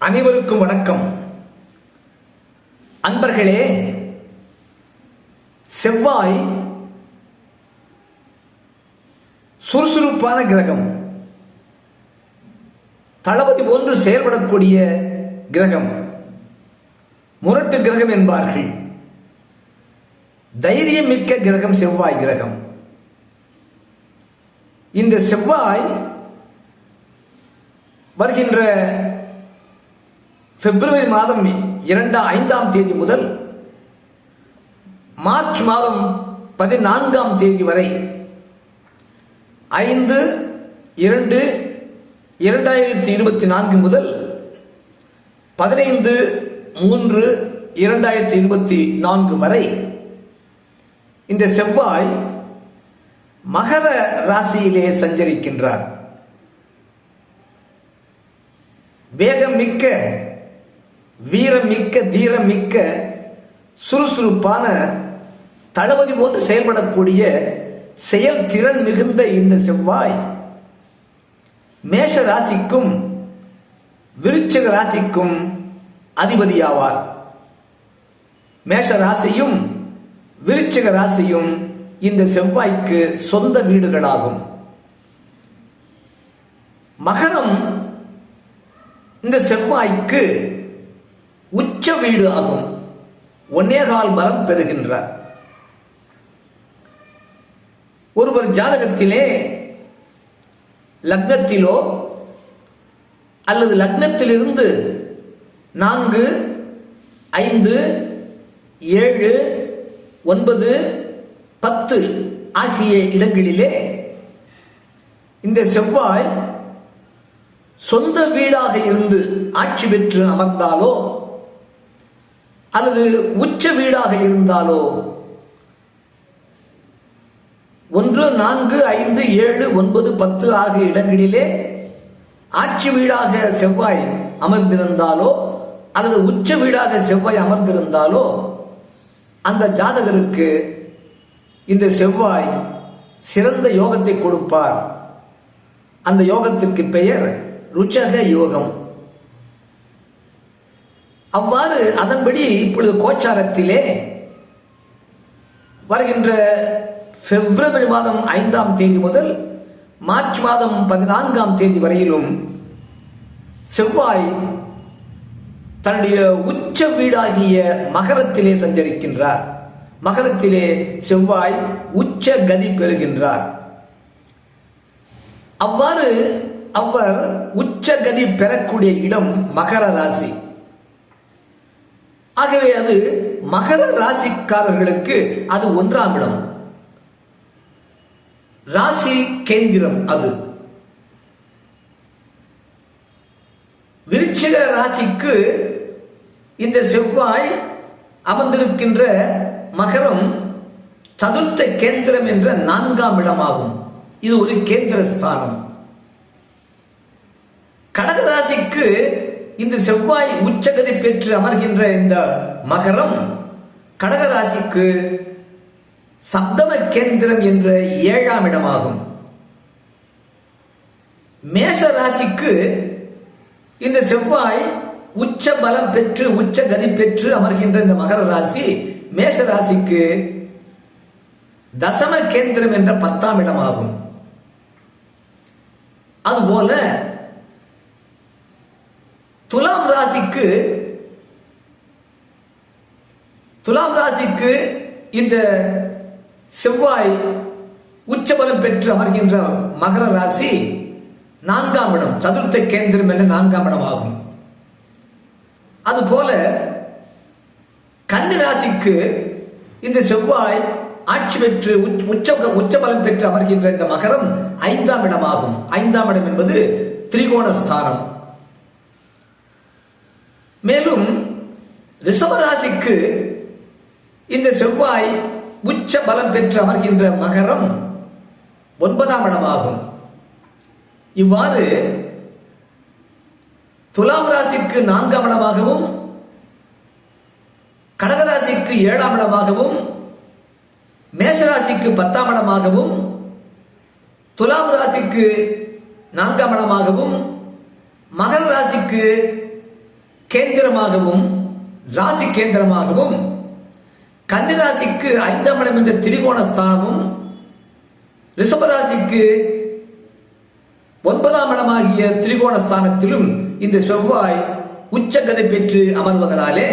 அனைவருக்கும் வணக்கம். அன்பர்களே, செவ்வாய் சுறுசுறுப்பான கிரகம், தளபதி போன்று செயல்படக்கூடிய கிரகம், முரட்டு கிரகம் என்பார்கள். தைரியம் மிக்க கிரகம் செவ்வாய் கிரகம். இந்த செவ்வாய் வருகின்ற பிப்ரவரி மாதம் 5ஆம் தேதி முதல் மார்ச் மாதம் 14ஆம் தேதி வரை 5/2/2024 முதல் 15/3/2024 வரை இந்த செவ்வாய் மகர ராசியிலே சஞ்சரிக்கின்றார். வேகம் மிக்க, வீரம் மிக்க, தீரம் மிக்க, சுறுசுறுப்பான, தளபதி போன்று செயல்படக்கூடிய செயல்திறன் மிகுந்த இந்த செவ்வாய் மேஷ ராசிக்கும் விருச்சிக ராசிக்கும் அதிபதியாவார். மேஷ ராசியும் விருச்சிக ராசியும் இந்த செவ்வாய்க்கு சொந்த வீடுகளாகும். மகரம் இந்த செவ்வாய்க்கு உச்ச வீடு ஆகும். 1.25 பலம் பெறுகின்றார். ஒருவர் ஜாதகத்திலே லக்னத்திலோ அல்லது லக்னத்திலிருந்து 4, 5, 7, 9, 10 ஆகிய இடங்களிலே இந்த செவ்வாய் சொந்த வீடாக இருந்து ஆட்சி பெற்று அமர்ந்தாலோ அல்லது உச்ச வீடாக இருந்தாலோ 1, 4, 5, 7, 9, 10 ஆகிய இடங்களிலே ஆட்சி வீடாக செவ்வாய் அமர்ந்திருந்தாலோ அல்லது உச்ச வீடாக செவ்வாய் அமர்ந்திருந்தாலோ அந்த ஜாதகருக்கு இந்த செவ்வாய் சிறந்த யோகத்தை கொடுப்பார். அந்த யோகத்திற்கு பெயர் ருச்சக யோகம். அவ்வாறு அதன்படி இப்பொழுது கோச்சாரத்திலே வருகின்ற பிப்ரவரி மாதம் 5ஆம் தேதி முதல் மார்ச் மாதம் 14ஆம் தேதி வரையிலும் செவ்வாய் தன்னுடைய உச்ச வீடாகிய மகரத்திலே சஞ்சரிக்கின்றார். மகரத்திலே செவ்வாய் உச்ச கதி பெறுகின்றார். அவ்வாறு அவர் உச்ச கதி பெறக்கூடிய இடம் மகர ராசி. ஆகவே அது மகர ராசிக்காரர்களுக்கு அது 1ஆம் இடம், ராசி கேந்திரம். அது விருச்சிக ராசிக்கு இந்த செவ்வாய் அமர்ந்திருக்கின்ற மகரம் சதுர்த்த கேந்திரம் என்ற 4ஆம் இடமாகும். இது ஒரு கேந்திர ஸ்தானம். கடக ராசிக்கு இந்த செவ்வாய் உச்சகதி பெற்று அமர்கின்ற இந்த மகரம் கடக ராசிக்கு சப்தம கேந்திரம் என்ற 7ஆம் இடமாகும். மேஷ ராசிக்கு இந்த செவ்வாய் உச்ச பலம் பெற்று உச்ச கதி பெற்று அமர்கின்ற இந்த மகர ராசி மேஷ ராசிக்கு தசம கேந்திரம் என்ற 10ஆம் இடமாகும். அதுபோல துலாம் ராசிக்கு இந்த செவ்வாய் உச்சபலம் பெற்று அமர்கின்ற மகர ராசி 4ஆம் இடம், சதுர்த்த கேந்திரம் என்ற 4ஆம் இடம் ஆகும். அதுபோல கன்னி ராசிக்கு இந்த செவ்வாய் ஆட்சி பெற்று உச்சபலம் பெற்று அமர்கின்ற இந்த மகரம் 5ஆம் இடமாகும். 5ஆம் இடம் என்பது திரிகோண ஸ்தானம். மேலும் ரிஷப ராசிக்கு இந்த செவ்வாய் உச்ச பலம் பெற்று அமர்கின்ற மகரம் 9ஆம் இடமாகும். இவ்வாறு துலாம் ராசிக்கு 4ஆம் இடமாகவும், கடகராசிக்கு 7ஆம் இடமாகவும், மேஷராசிக்கு 10ஆம் இடமாகவும், துலாம் ராசிக்கு 4ஆம் இடமாகவும், மகர ராசிக்கு கேந்திரமாகவும் ராசி கேந்திரமாகவும், கன்னிராசிக்கு 5ஆம் இடம் என்ற திரிகோணஸ்தானமும், ரிஷபராசிக்கு 9ஆம் இடமாகிய திரிகோணஸ்தானத்திலும் இந்த செவ்வாய் உச்சகதை பெற்று அமர்வதனாலே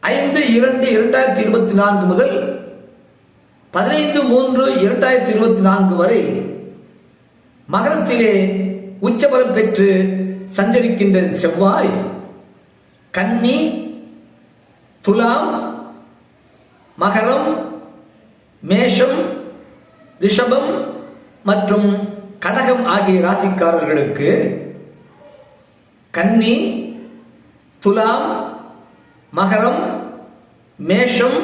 5/2/2024 முதல் 15/3/2024 வரை மகரத்திலே உச்சபலம் பெற்று சஞ்சரிக்கின்ற செவ்வாய் கன்னி, துலாம், மகரம், மேஷம், ரிஷபம் மற்றும் கடகம் ஆகிய ராசிக்காரர்களுக்கு கன்னி, துலாம், மகரம், மேஷம்,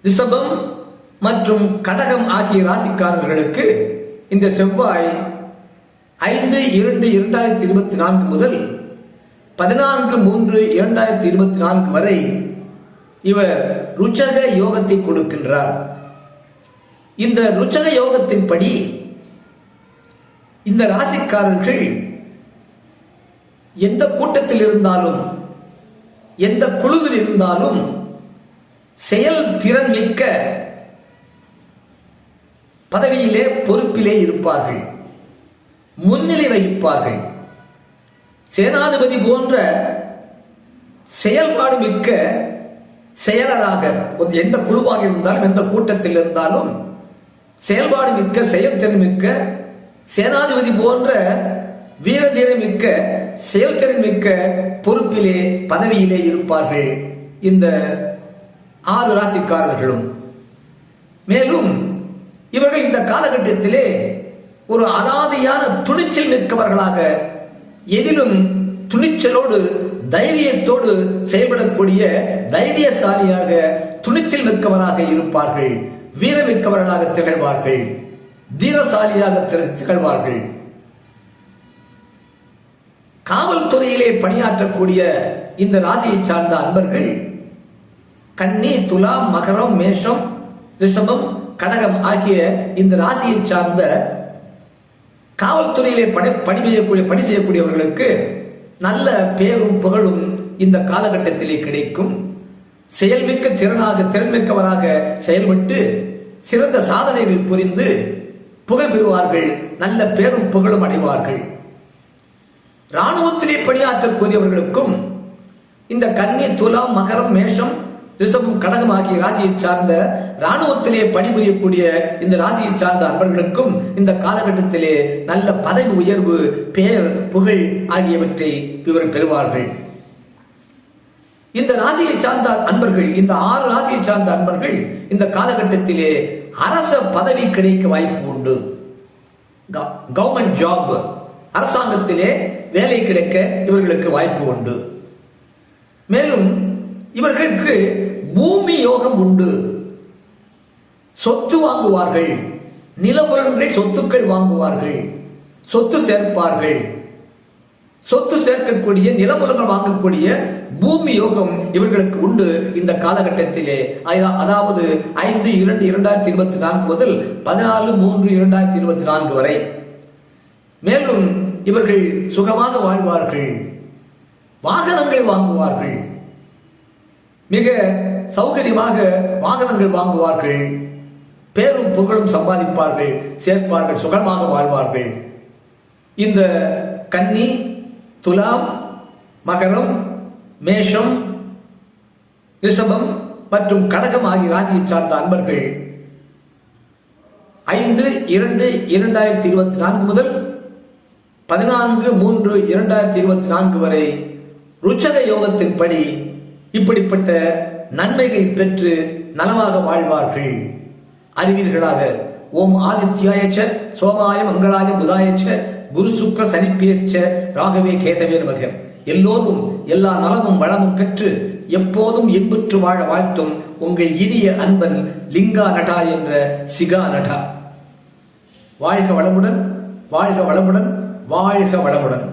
ரிஷபம் மற்றும் கடகம் ஆகிய ராசிக்காரர்களுக்கு இந்த செவ்வாய் 5/2/2024 முதல் 14/3/2024 வரை இவர் ருச்சக யோகத்தை கொடுக்கின்றார். இந்த ருச்சக யோகத்தின்படி இந்த ராசிக்காரர்கள் எந்த கூட்டத்தில் இருந்தாலும், எந்த குழுவில் இருந்தாலும் செயல் திறன் மிக்க பதவியிலே, பொறுப்பிலே இருப்பார்கள், முன்னிலை வகிப்பார்கள். சேனாதிபதி போன்ற செயல்பாடு மிக்க செயலராக, எந்த குழுவாக இருந்தாலும், எந்த கூட்டத்தில் இருந்தாலும் செயல்பாடு மிக்க, செயல்திறன் மிக்க, சேனாதிபதி போன்ற வீரதீரம் மிக்க, செயல்திறன் மிக்க பொறுப்பிலே, பதவியிலே இருப்பார்கள் இந்த 6 ராசிக்காரர்களும். மேலும் இவர்கள் இந்த காலகட்டத்திலே ஒரு அலாதியான துணிச்சல் மிக்கவர்களாக, எதிலும் துணிச்சலோடு தைரியத்தோடு செயல்படக்கூடிய தைரியசாலியாக, துணிச்சல் மிக்கவராக இருப்பார்கள், வீரமிக்கவர்களாக திகழ்வார்கள், தீரசாலியாக திகழ்வார்கள். காவல்துறையிலே பணியாற்றக்கூடிய இந்த ராசியை சார்ந்த அன்பர்கள் கன்னி, துலாம், மகரம், மேஷம், ரிஷபம், கடகம் ஆகிய இந்த ராசியை சார்ந்த காவல்துறையிலே பணி செய்யக்கூடியவர்களுக்கு நல்ல பேரும் புகழும் இந்த காலகட்டத்திலே கிடைக்கும். செயல்மிக்க திறன்மிக்கவராக செயல்பட்டு சிறந்த சாதனைகள் புரிந்து புகழ் பெறுவார்கள், நல்ல பேரும் புகழும் அடைவார்கள். இராணுவத்திலே பணியாற்றக்கூடியவர்களுக்கும் இந்த கன்னி, துலாம், மகரம், மேஷம், ரிஷபம், கடகம் ஆகிய ராசியை சார்ந்த இராணுவத்திலே பணிபுரியக்கூடிய இந்த ராசியை சார்ந்த அன்பர்களுக்கும் இந்த காலகட்டத்திலே நல்ல பதவி உயர்வு, பேர், புகழ் ஆகியவற்றை இவர் பெறுவார்கள். இந்த ராசியை சார்ந்த அன்பர்கள், இந்த 6 ராசியை சார்ந்த அன்பர்கள் இந்த காலகட்டத்திலே அரச பதவி கிடைக்க வாய்ப்பு உண்டு. கவர்மெண்ட் ஜாப், அரசாங்கத்திலே வேலை கிடைக்க இவர்களுக்கு வாய்ப்பு உண்டு. மேலும் இவர்களுக்கு பூமி யோகம் உண்டு. சொத்து வாங்குவார்கள், நிலபுலன்கள், சொத்துக்கள் வாங்குவார்கள், சொத்து சேர்ப்பார்கள். சொத்து சேர்க்கக்கூடிய, நிலபுலன்கள் வாங்கக்கூடிய பூமி யோகம் இவர்களுக்கு உண்டு இந்த காலகட்டத்திலே. அதாவது 5/2/2024 முதல் 14/3/2024 வரை. மேலும் இவர்கள் சுகமாக வாழ்வார்கள், வாகனங்கள் வாங்குவார்கள், மிக சௌகரியமாக வாகனங்கள் வாங்குவார்கள், பேரும் புகழும் சம்பாதிப்பார்கள், சேர்ப்பார்கள், சுகமாக வாழ்வார்கள். இந்த கன்னி, துலாம், மகரம், மேஷம், ரிஷபம் மற்றும் கடகம் ஆகிய ராசியை சார்ந்த அன்பர்கள் 5/2/2024 முதல் 14/3/2024 வரை ருச்சக யோகத்தின்படி இப்படிப்பட்ட நன்மைகள் பெற்று நலமாக வாழ்வார்கள். அறிவீர்களாக. ஓம் ஆதித்யாயச்ச சோமாய மங்களாய புதாயச்ச குரு சுக்ர சனிப்பேச்ச ராகவே கேதவே நமக. எல்லோரும் எல்லா நலமும் வளமும் பெற்று எப்போதும் இன்புற்று வாழ வாழ்த்தும் உங்கள் இனிய அன்பன் லிங்கா நடா என்ற சிகா நடா. வாழ்க வளமுடன், வாழ்க வளமுடன், வாழ்க வளமுடன்.